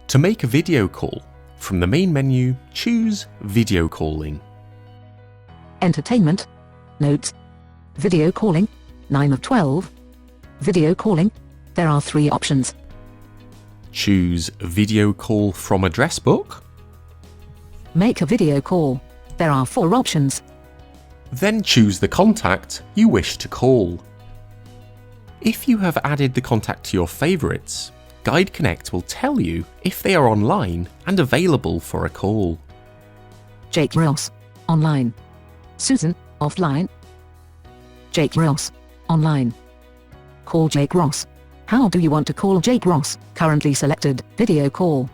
To make a video call, from the main menu, choose Video Calling. Entertainment. Notes. Video calling. 9 of 12. Video calling. There are 3 options. Choose Video Call from Address Book. Make a video call. There are 4 options. Then choose the contact you wish to call. If you have added the contact to your favourites, GuideConnect will tell you if they are online and available for a call. Jake Ross. Online. Susan. Offline. Jake Ross. Online. Call Jake Ross. How do you want to call Jake Ross? Currently selected, video call.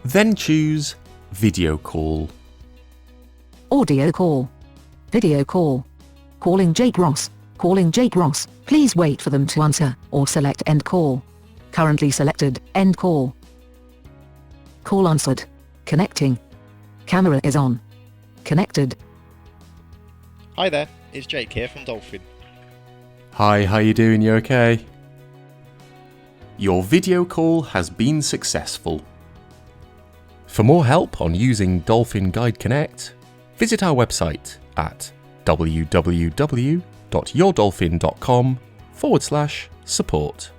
Then choose Video Call. Audio call. Video call. Calling Jake Ross. Calling Jake Ross. Please wait for them to answer, or select End Call. Currently selected, End Call. Call answered. Connecting. Camera is on. Connected. Hi there, it's Jake here from Dolphin. Hi, how you doing? You okay? Your video call has been successful. For more help on using Dolphin GuideConnect, visit our website at www.yourdolphin.com/support.